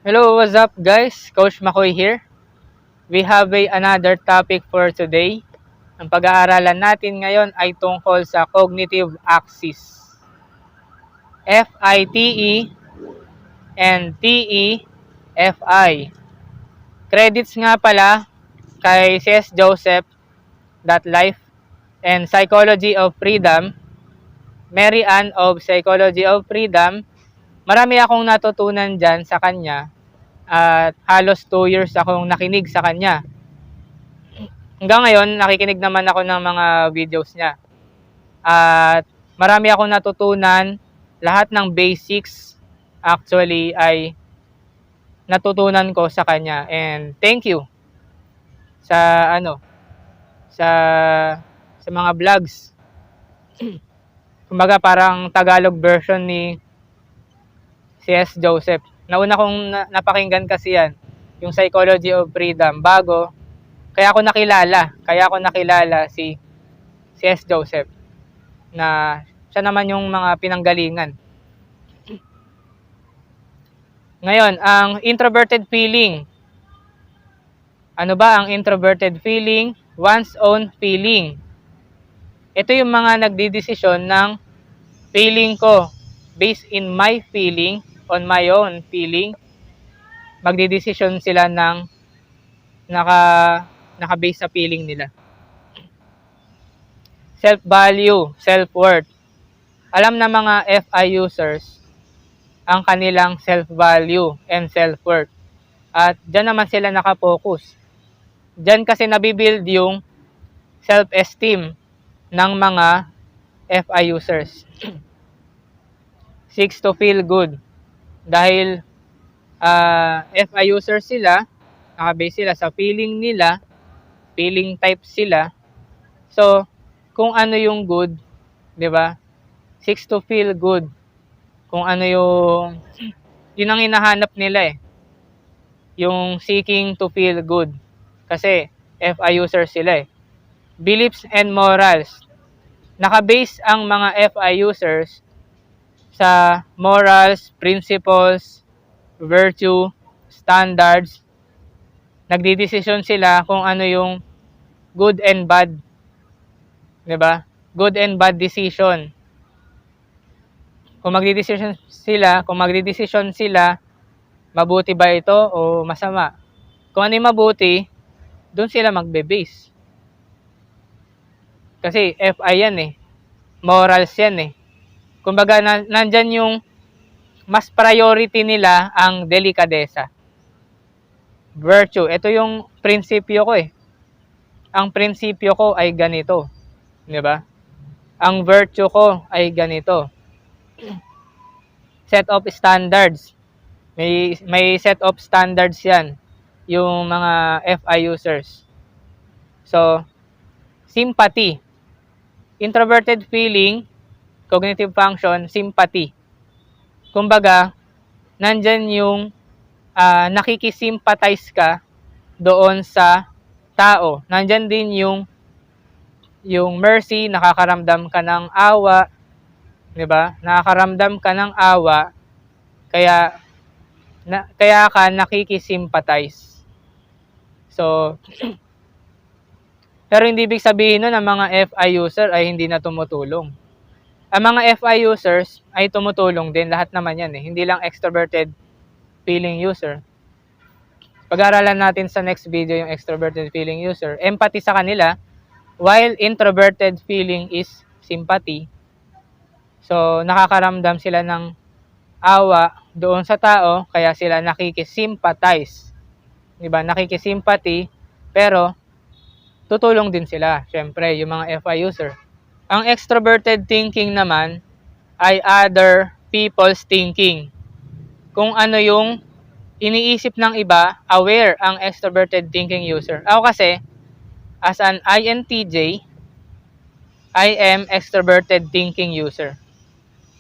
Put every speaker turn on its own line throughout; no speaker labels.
Hello, what's up guys? Coach Makoy here. We have another topic for today. Ang pag-aaralan natin ngayon ay tungkol sa cognitive axis. FITE and TEFI. Credits nga pala kay C.S. Joseph, That Life and Psychology of Freedom, Mary Ann of Psychology of Freedom. Marami akong natutunan dyan sa kanya at halos 2 years akong nakinig sa kanya. Hanggang ngayon, nakikinig naman ako ng mga videos niya. At marami akong natutunan. Lahat ng basics actually ay natutunan ko sa kanya. And thank you sa sa sa mga vlogs. Kumbaga parang Tagalog version ni C.S. Joseph. Nauna kong napakinggan kasi yan, yung Psychology of Freedom bago. Kaya ako nakilala si C.S. Joseph na siya naman yung mga pinanggalingan. Ngayon, ang introverted feeling. Ano ba ang introverted feeling? One's own feeling. Ito yung mga nagdidesisyon ng feeling ko. Based in my feeling, on my own feeling, magdidesisyon sila ng naka-base sa feeling nila. Self-value, self-worth. Alam na mga FI users ang kanilang self-value and self-worth. At dyan naman sila nakapokus. Dyan kasi nabibuild yung self-esteem ng mga FI users. Seeks to feel good. Dahil FI users sila, nakabase sila sa feeling nila, feeling type sila. So, kung ano yung good, di ba? Seeks to feel good. Kung ano yun ang hinahanap nila eh. Yung seeking to feel good. Kasi FI users sila eh. Beliefs and morals. Nakabase ang mga FI users sa morals, principles, virtue, standards. Nagdidesisyon sila kung ano yung good and bad. 'Di ba? Good and bad decision. Kung magdidesisyon sila, mabuti ba ito o masama? Kung ano yung mabuti, doon sila magbe-base. Kasi FI yan eh. Morals yan eh. Kumbaga, nandyan yung mas priority nila ang delikadesa. Virtue. Ito yung prinsipyo ko eh. Ang prinsipyo ko ay ganito. Diba? Ang virtue ko ay ganito. Set of standards. May set of standards yan. Yung mga FI users. So, sympathy. Introverted feeling, cognitive function, sympathy. Kumbaga, nandyan yung nakikisimpathize ka doon sa tao. Nandyan din yung mercy, nakakaramdam ka ng awa, 'di ba? Nakakaramdam ka ng awa, kaya ka nakikisimpathize. So, pero hindi ibig sabihin nun ang mga FI user ay hindi na tumutulong. Ang mga FI users ay tumutulong din, lahat naman yan eh. Hindi lang extroverted feeling user. Pag-aaralan natin sa next video yung extroverted feeling user. Empathy sa kanila, while introverted feeling is sympathy. So, nakakaramdam sila ng awa doon sa tao, kaya sila nakikisimpathize. Diba? Nakikisimpathy, pero tutulong din sila, syempre, yung mga FI user. Ang extroverted thinking naman ay other people's thinking. Kung ano yung iniisip ng iba, aware ang extroverted thinking user. Ako kasi, as an INTJ, I am extroverted thinking user.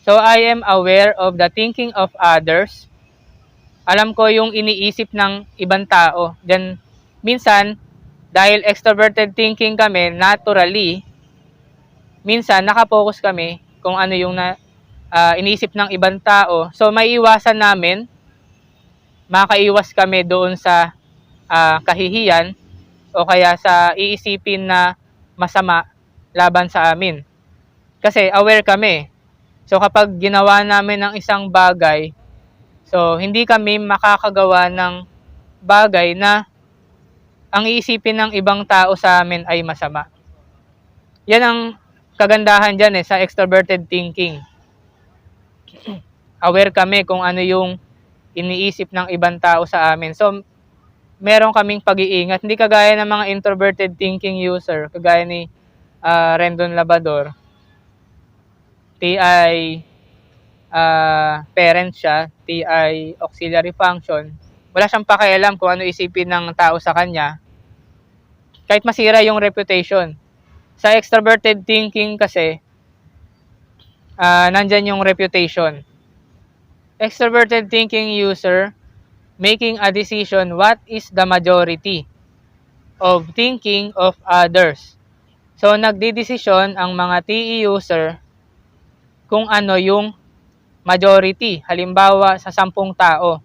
So, I am aware of the thinking of others. Alam ko yung iniisip ng ibang tao. Then, minsan, dahil extroverted thinking kami, naturally, minsan, nakapokus kami kung ano yung iniisip ng ibang tao. So, may iwasan namin makaiwas kami doon sa kahihiyan o kaya sa iisipin na masama laban sa amin. Kasi aware kami. So kapag ginawa namin ng isang bagay, so hindi kami makakagawa ng bagay na ang iisipin ng ibang tao sa amin ay masama. Yan ang kagandahan dyan sa extroverted thinking. Aware kami kung ano yung iniisip ng ibang tao sa amin. So, meron kaming pag-iingat. Hindi kagaya ng mga introverted thinking user, kagaya ni Rendon Labrador. TI parent siya, TI auxiliary function. Wala siyang pakialam kung ano isipin ng tao sa kanya. Kahit masira yung reputation. Sa extroverted thinking kasi, nandyan yung reputation. Extroverted thinking user making a decision what is the majority of thinking of others. So, nagdidesisyon ang mga TE user kung ano yung majority. Halimbawa, sa 10 tao.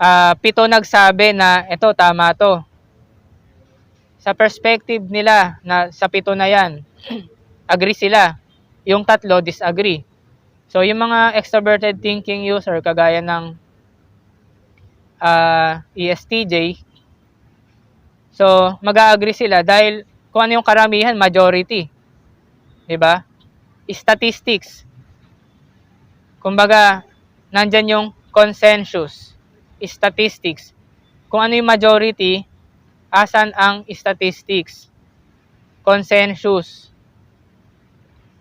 7 nagsabi na, ito, tama to. Sa perspective nila, na sa 7 na yan, agree sila. Yung 3, disagree. So, yung mga extroverted thinking user, kagaya ng ESTJ, so, mag-a-agree sila dahil kung ano yung karamihan, majority. Diba? Statistics. Kumbaga, nandyan yung consensus. Statistics. Kung ano yung majority, asan ang statistics? Consensus.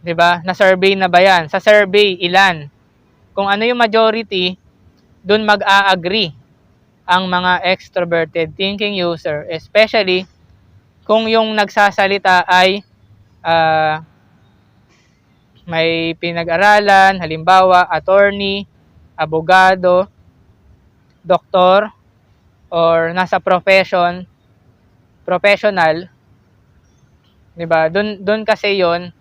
Diba? Na-survey na ba yan? Sa survey, ilan? Kung ano yung majority, dun mag-a-agree ang mga extroverted thinking user, especially kung yung nagsasalita ay may pinag-aralan, halimbawa, attorney, abogado, doktor, or nasa professional, diba? Dun kasi yon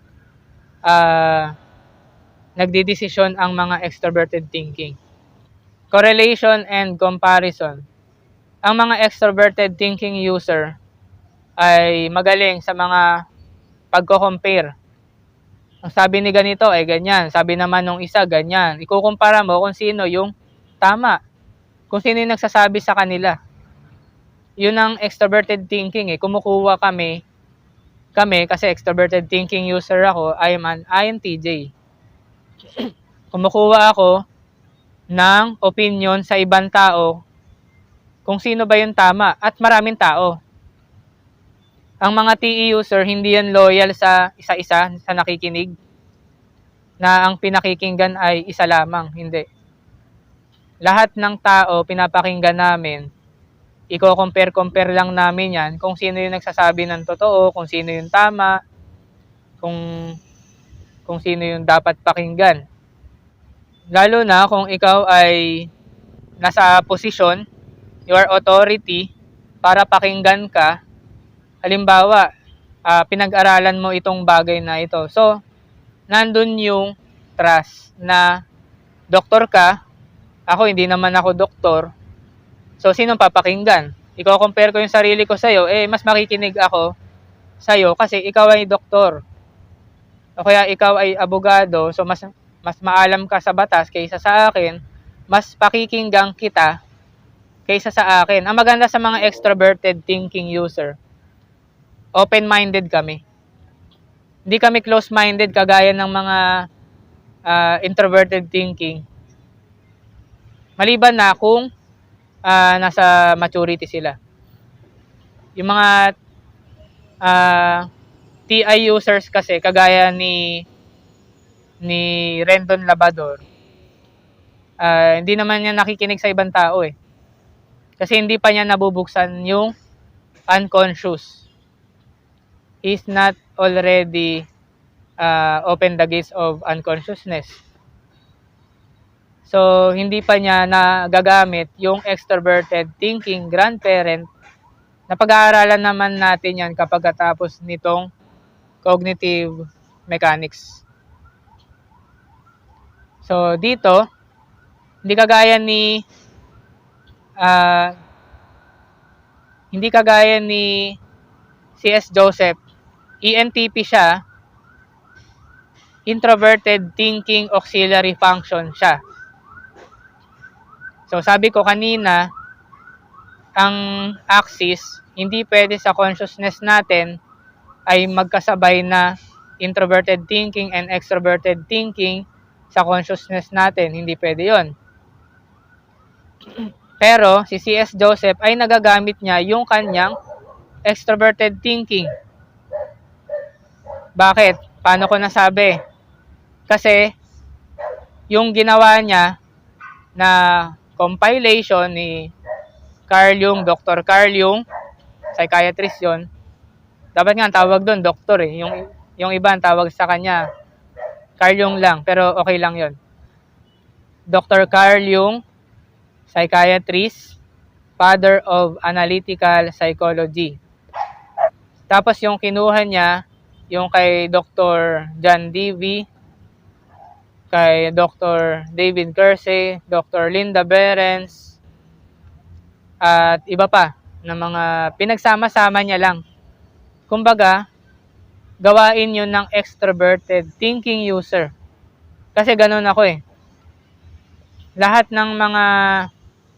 nagdidesisyon ang mga extroverted thinking. Correlation and comparison. Ang mga extroverted thinking user ay magaling sa mga pagko-compare. Ang sabi ni ganito ay ganyan, sabi naman nung isa ganyan. Ikukumpara mo kung sino yung tama, kung sino yung nagsasabi sa kanila. Yun ang extroverted thinking Kumukuha kami kasi extroverted thinking user ako, I am an INTJ. Kumukuha ako ng opinion sa ibang tao kung sino ba yung tama at maraming tao. Ang mga TE user, hindi yan loyal sa isa-isa sa nakikinig na ang pinakikinggan ay isa lamang. Hindi. Lahat ng tao pinapakinggan namin, i-compare lang namin yan kung sino yung nagsasabi ng totoo, kung sino yung tama, kung sino yung dapat pakinggan. Lalo na kung ikaw ay nasa posisyon, your authority, para pakinggan ka. Halimbawa, pinag-aralan mo itong bagay na ito. So, nandun yung trust na doktor ka, ako hindi naman ako doktor. So, sinong papakinggan? I-compare ko yung sarili ko sa'yo, mas makikinig ako sa'yo kasi ikaw ay doktor. O kaya ikaw ay abogado, so mas maalam ka sa batas kaysa sa akin, mas pakikinggan kita kaysa sa akin. Ang maganda sa mga extroverted thinking user, open-minded kami. Hindi kami close-minded kagaya ng mga introverted thinking. Maliban na kung nasa maturity sila. Yung mga TI users kasi, kagaya ni Rendon Labrador, hindi naman niya nakikinig sa ibang tao Kasi hindi pa niya nabubuksan yung unconscious. He's not already open the gates of unconsciousness. So, hindi pa niya nagagamit yung extroverted thinking grandparent na pag-aaralan naman natin yan kapag katapos nitong cognitive mechanics. So, dito, hindi kagaya ni ah, hindi kagaya ni C.S. Joseph, ENTP siya, introverted thinking auxiliary function siya. So sabi ko kanina, ang axis, hindi pwede sa consciousness natin ay magkasabay na introverted thinking and extroverted thinking sa consciousness natin. Hindi pwede yon. Pero si C.S. Joseph ay nagagamit niya yung kanyang extroverted thinking. Bakit? Paano ko nasabi? Kasi yung ginawa niya na compilation ni Carl Jung, Dr. Carl Jung, psychiatrist yon. Dapat nga ang tawag doon, doktor eh. Yung iba ang tawag sa kanya, Carl Jung lang, pero okay lang yon. Dr. Carl Jung, psychiatrist, father of analytical psychology. Tapos yung kinuha niya, yung kay Dr. John Dewey, kay Dr. David Kersey, Dr. Linda Behrens, at iba pa na mga pinagsama-sama niya lang. Kumbaga, gawain yun ng extroverted thinking user. Kasi ganun ako eh. Lahat ng mga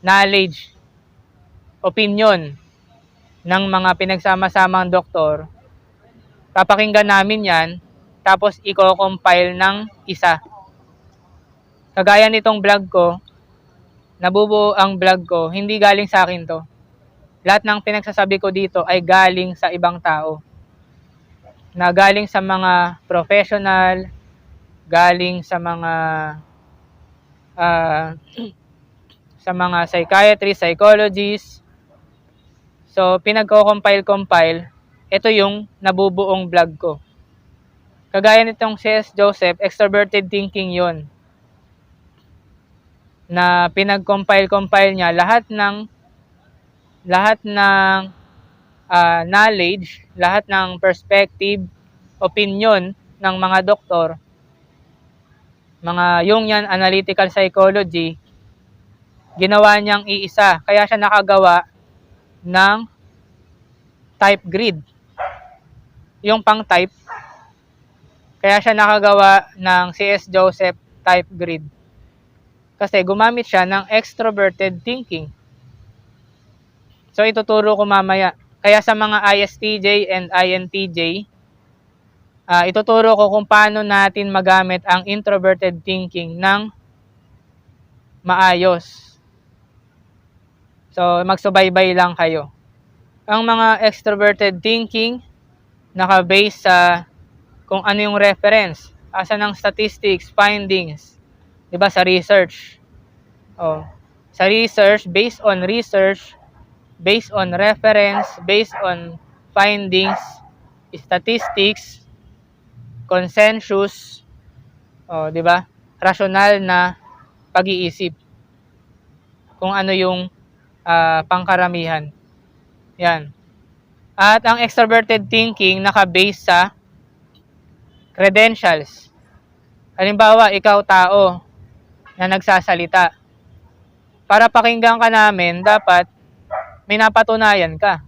knowledge, opinion ng mga pinagsama-samang doktor, papakinggan namin yan, tapos i-compile ng isa. Kagaya nitong vlog ko, nabubuo ang vlog ko, hindi galing sa akin to. Lahat ng pinagsasabi ko dito ay galing sa ibang tao. Na galing sa mga professional, galing sa mga sa mga psychiatrists, psychologists. So, pinagko-compile, ito yung nabubuong vlog ko. Kagaya nitong C.S. Joseph, extroverted thinking yon, na pinag-compile niya lahat ng knowledge, lahat ng perspective, opinion ng mga doktor, mga Jungian analytical psychology, ginawa niyang iisa. Kaya siya nakagawa ng type grid. Yung pang-type, kaya siya nakagawa ng C.S. Joseph type grid. Kasi gumamit siya ng extroverted thinking. So, ituturo ko mamaya. Kaya sa mga ISTJ and INTJ, ituturo ko kung paano natin magamit ang introverted thinking ng maayos. So, magsubaybay lang kayo. Ang mga extroverted thinking, naka-base sa kung ano yung reference. Asa ng statistics, findings. Diba sa research? Sa research, based on reference, based on findings, statistics, consensus, di ba? Rational na pag-iisip. Kung ano yung pangkaramihan. Yan. At ang extroverted thinking naka-base sa credentials. Halimbawa, ikaw tao na nagsasalita. Para pakinggan ka namin, dapat may napatunayan ka.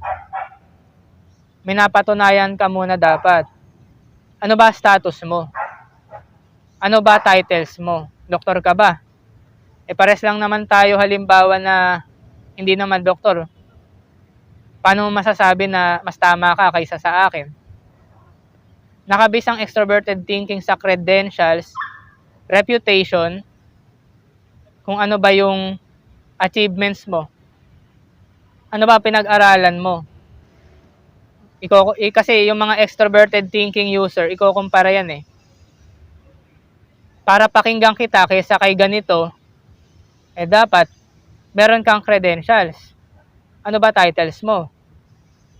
May napatunayan ka muna dapat. Ano ba status mo? Ano ba titles mo? Doktor ka ba? Pares lang naman tayo halimbawa na hindi naman doktor. Paano mo masasabi na mas tama ka kaysa sa akin? Nakabase ang extroverted thinking sa credentials, reputation, kung ano ba yung achievements mo. Ano ba pinag-aralan mo? Kasi yung mga extroverted thinking user, iko-kumpara yan eh. Para pakinggan kita kaysa kay ganito, dapat meron kang credentials. Ano ba titles mo?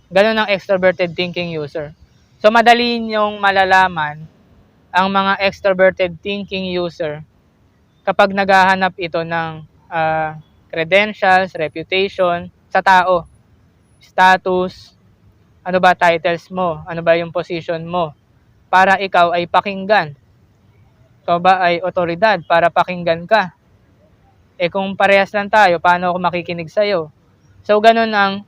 Ganun ang extroverted thinking user. So, madali niyong malalaman ang mga extroverted thinking user kapag naghahanap ito ng credentials, reputation, sa tao, status, ano ba titles mo, ano ba yung position mo, para ikaw ay pakinggan. Ikaw ba ay otoridad para pakinggan ka? kung parehas lang tayo, paano ako makikinig sa'yo? So, ganun ang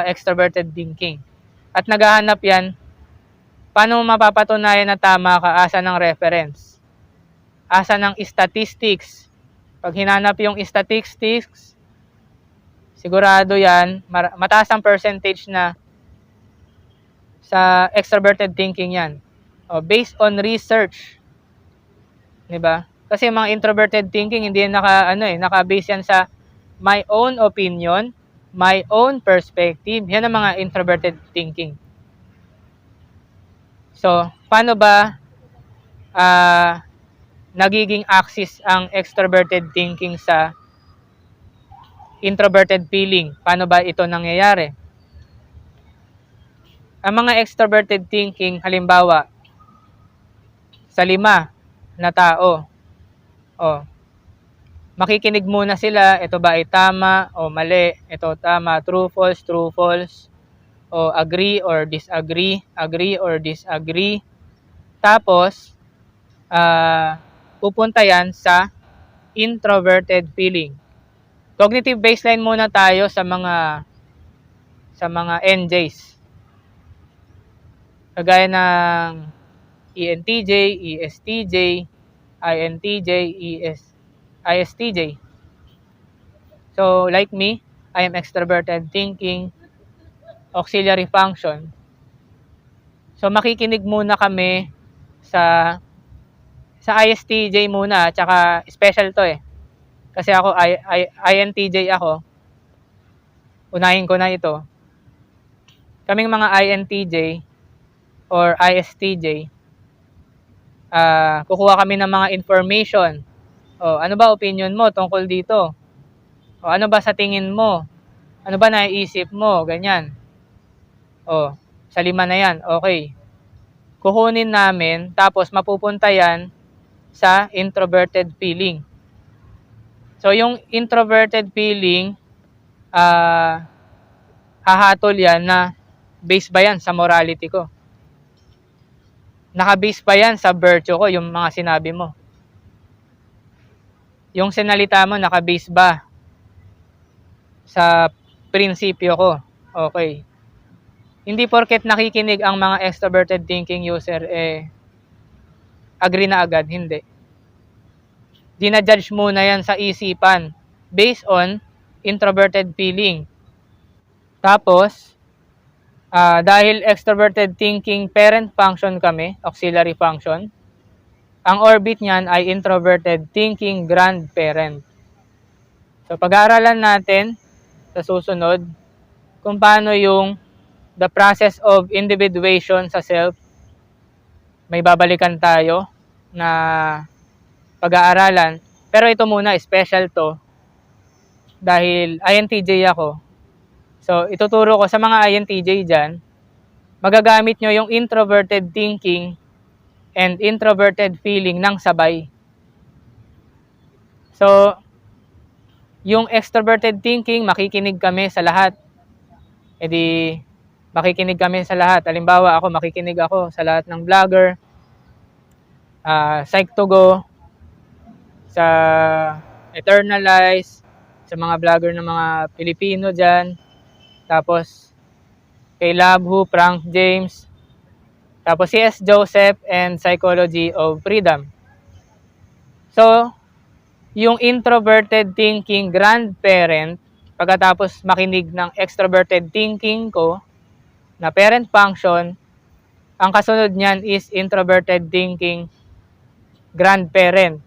extroverted thinking. At naghahanap yan, paano mo mapapatunayan na tama ka? Asa ng reference? Asa ng statistics? Pag hinanap yung statistics, sigurado yan, mataas ang percentage na sa extroverted thinking yan. Based on research. 'Di ba? Kasi mga introverted thinking, hindi yan naka-base yan sa my own opinion, my own perspective. Yan ang mga introverted thinking. So, paano ba nagiging axis ang extroverted thinking sa introverted feeling? Paano ba ito nangyayari? Ang mga extroverted thinking, halimbawa, sa 5 na tao, makikinig muna sila, ito ba ay tama o mali, ito tama, true, false, o agree or disagree. Tapos, pupunta yan sa introverted feeling. Cognitive baseline muna tayo sa mga NJs. Kagaya ng ENTJ, ESTJ, INTJ, ISTJ. So, like me, I am extroverted thinking, auxiliary function. So, makikinig muna kami sa ISTJ muna, tsaka special to Kasi ako, INTJ ako. Unahin ko na ito. Kaming mga INTJ or ISTJ, kukuha kami ng mga information. Ano ba opinion mo tungkol dito? Ano ba sa tingin mo? Ano ba naiisip mo? Ganyan. Sa 5 na yan, okay. Kukunin namin, tapos mapupunta yan sa introverted feeling. So, yung introverted feeling, hahatol yan na base ba yan sa morality ko? Naka-base ba yan sa virtue ko, yung mga sinabi mo? Yung sinalita mo, naka-base ba sa prinsipyo ko? Okay. Hindi porket nakikinig ang mga extroverted thinking user, agree na agad. Hindi. Dinajudge muna yan sa isipan based on introverted feeling. Tapos, dahil extroverted thinking parent function kami, auxiliary function, ang orbit niyan ay introverted thinking grandparent. So, pag-aaralan natin sa susunod kung paano yung the process of individuation sa self. May babalikan tayo na pag-aaralan. Pero ito muna, special to. Dahil INTJ ako. So, ituturo ko sa mga INTJ dyan, magagamit nyo yung introverted thinking and introverted feeling ng sabay. So, yung extroverted thinking, makikinig kami sa lahat. Makikinig kami sa lahat. Halimbawa, makikinig ako sa lahat ng vlogger, Psych2Go, sa Eternalize, sa mga vlogger ng mga Pilipino dyan, tapos kay Labhu, Frank James, tapos si S. Joseph and Psychology of Freedom. So, yung introverted thinking grandparent, pagkatapos makinig ng extroverted thinking ko, na parent function, ang kasunod niyan is introverted thinking grandparent.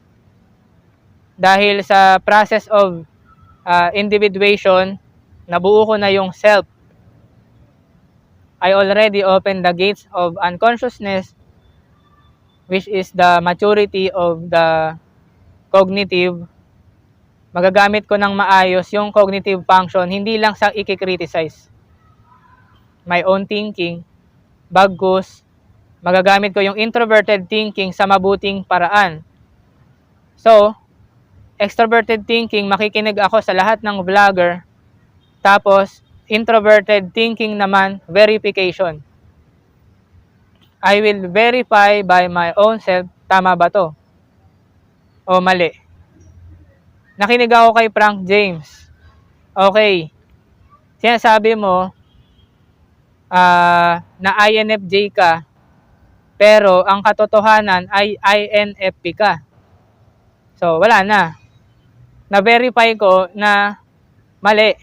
Dahil sa process of individuation, nabuo ko na yung self. I already opened the gates of unconsciousness, which is the maturity of the cognitive. Magagamit ko ng maayos yung cognitive function, hindi lang sa i-criticize my own thinking, bagkus magagamit ko yung introverted thinking sa mabuting paraan. So, extroverted thinking, makikinig ako sa lahat ng vlogger. Tapos, introverted thinking naman, verification. I will verify by my own self, tama ba to? O mali? Nakinig ako kay Frank James. Okay. Sinasabi mo na INFJ ka, pero ang katotohanan ay INFP ka. So, wala na. Na-verify ko na mali.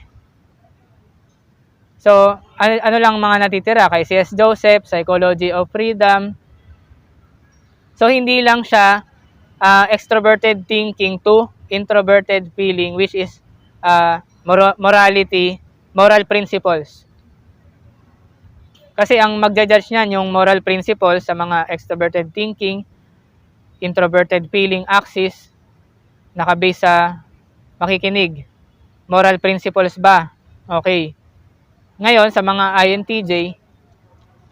So, ano lang mga natitira kay C.S. Joseph, Psychology of Freedom. So, hindi lang siya extroverted thinking to introverted feeling, which is morality, moral principles. Kasi ang magja-judge niyan yung moral principles sa mga extroverted thinking, introverted feeling axis, nakabase sa makikinig. Moral principles ba? Okay. Ngayon, sa mga INTJ,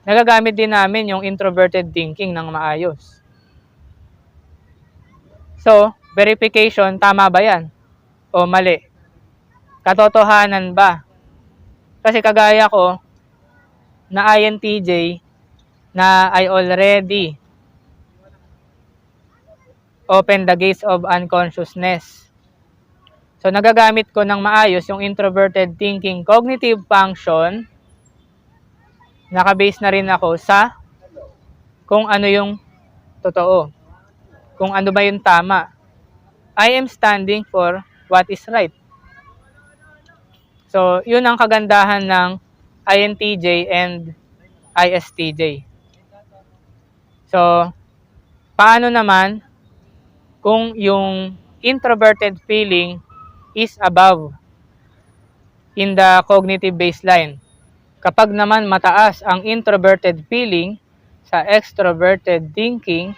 nagagamit din namin yung introverted thinking ng maayos. So, verification, tama ba yan? O mali? Katotohanan ba? Kasi kagaya ko, na INTJ, na I already open the gates of unconsciousness. So, nagagamit ko ng maayos yung introverted thinking cognitive function. Nakabase na rin ako sa kung ano yung totoo. Kung ano ba yung tama. I am standing for what is right. So, yun ang kagandahan ng INTJ and ISTJ. So, paano naman kung yung introverted feeling is above in the cognitive baseline? Kapag naman mataas ang introverted feeling sa extroverted thinking,